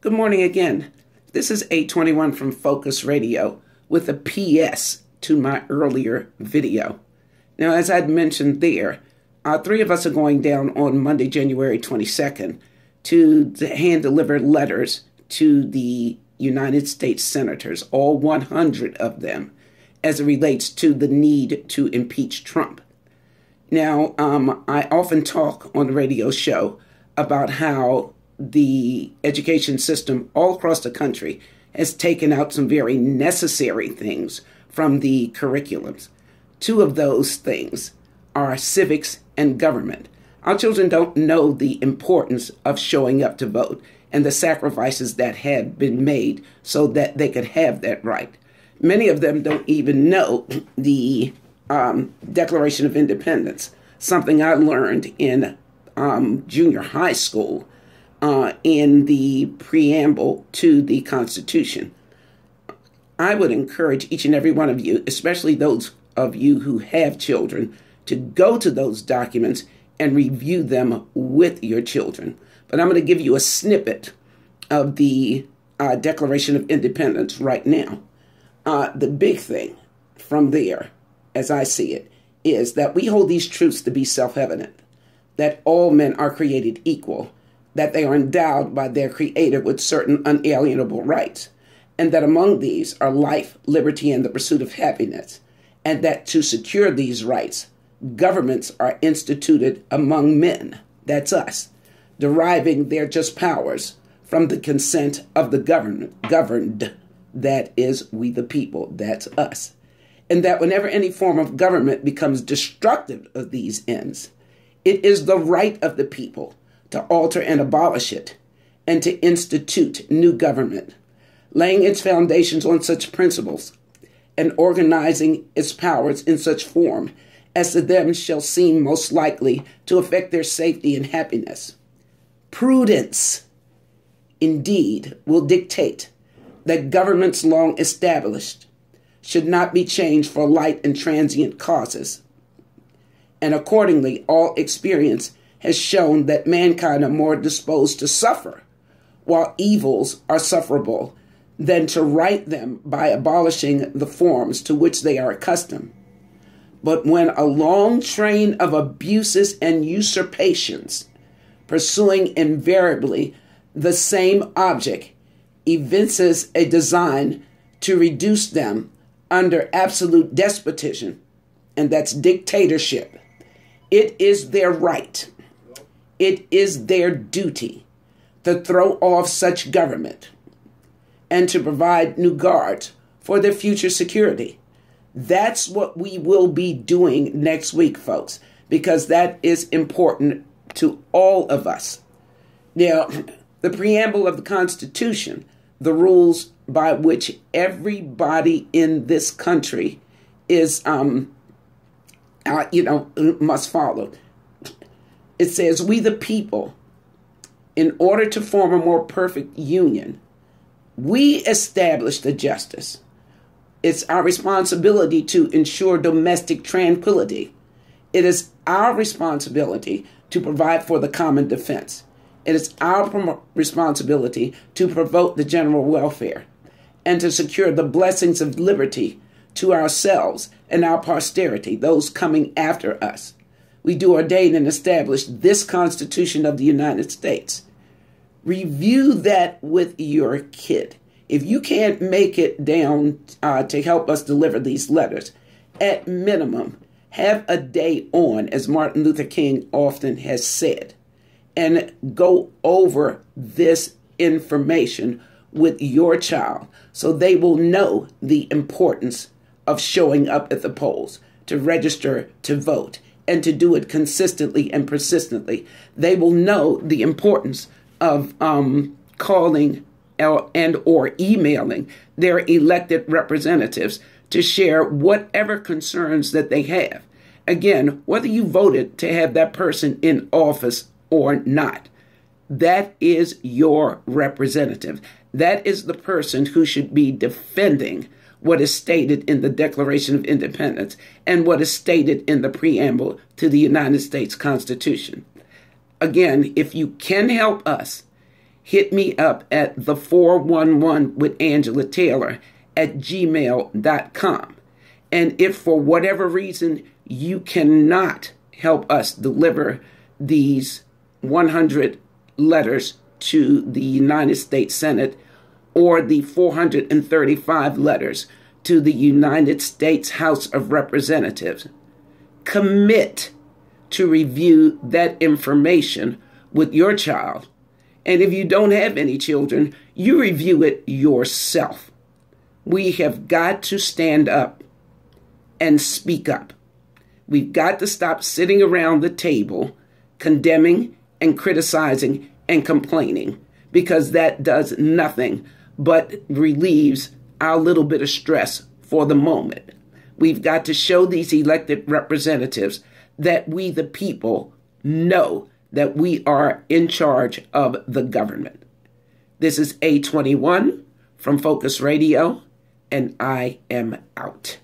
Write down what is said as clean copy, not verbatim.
Good morning again. This is 821 from Focus Radio with a PS to my earlier video. Now, as I'd mentioned there, three of us are going down on Monday, January 22nd to hand-deliver letters to the United States senators, all 100 of them, as it relates to the need to impeach Trump. Now, I often talk on the radio show about how the education system all across the country has taken out some very necessary things from the curriculums. Two of those things are civics and government. Our children don't know the importance of showing up to vote and the sacrifices that have been made so that they could have that right. Many of them don't even know the Declaration of Independence, something I learned in junior high school in the preamble to the Constitution. I would encourage each and every one of you, especially those of you who have children, to go to those documents and review them with your children. But I'm going to give you a snippet of the Declaration of Independence right now. The big thing from there, as I see it, is that we hold these truths to be self-evident, that all men are created equal, that they are endowed by their Creator with certain unalienable rights, and that among these are life, liberty, and the pursuit of happiness, and that to secure these rights, governments are instituted among men, that's us, deriving their just powers from the consent of the governed, that is, we the people, that's us, and that whenever any form of government becomes destructive of these ends, it is the right of the people to alter and abolish it, and to institute new government, laying its foundations on such principles, and organizing its powers in such form as to them shall seem most likely to affect their safety and happiness. Prudence, indeed, will dictate that governments long established should not be changed for light and transient causes, and accordingly all experience has shown that mankind are more disposed to suffer while evils are sufferable than to right them by abolishing the forms to which they are accustomed. But when a long train of abuses and usurpations, pursuing invariably the same object, evinces a design to reduce them under absolute despotism, and that's dictatorship, it is their right, it is their duty to throw off such government and to provide new guards for their future security. That's what we will be doing next week, folks, because that is important to all of us. Now, the preamble of the Constitution, the rules by which everybody in this country is, must follow. It says, we the people, in order to form a more perfect union, we establish the justice. It's our responsibility to ensure domestic tranquility. It is our responsibility to provide for the common defense. It is our responsibility to promote the general welfare and to secure the blessings of liberty to ourselves and our posterity, those coming after us. We do ordain and establish this Constitution of the United States. Review that with your kid. If you can't make it down to help us deliver these letters, at minimum, have a day on, as Martin Luther King often has said, and go over this information with your child so they will know the importance of showing up at the polls, to register to vote, and to do it consistently and persistently. They will know the importance of calling and or emailing their elected representatives to share whatever concerns that they have. Again, whether you voted to have that person in office or not, that is your representative. That is the person who should be defending what is stated in the Declaration of Independence and what is stated in the preamble to the United States Constitution. Again, if you can help us hit me up at the 411 with Angela Taylor at gmail.com. And if for whatever reason you cannot help us deliver these 100 letters to the United States Senate or the 435 letters to the United States House of Representatives, commit to review that information with your child. And if you don't have any children, you review it yourself. We have got to stand up and speak up. We've got to stop sitting around the table condemning and criticizing and complaining, because that does nothing but relieves our little bit of stress for the moment. We've got to show these elected representatives that we, the people, know that we are in charge of the government. This is A21 from Focus Radio, and I am out.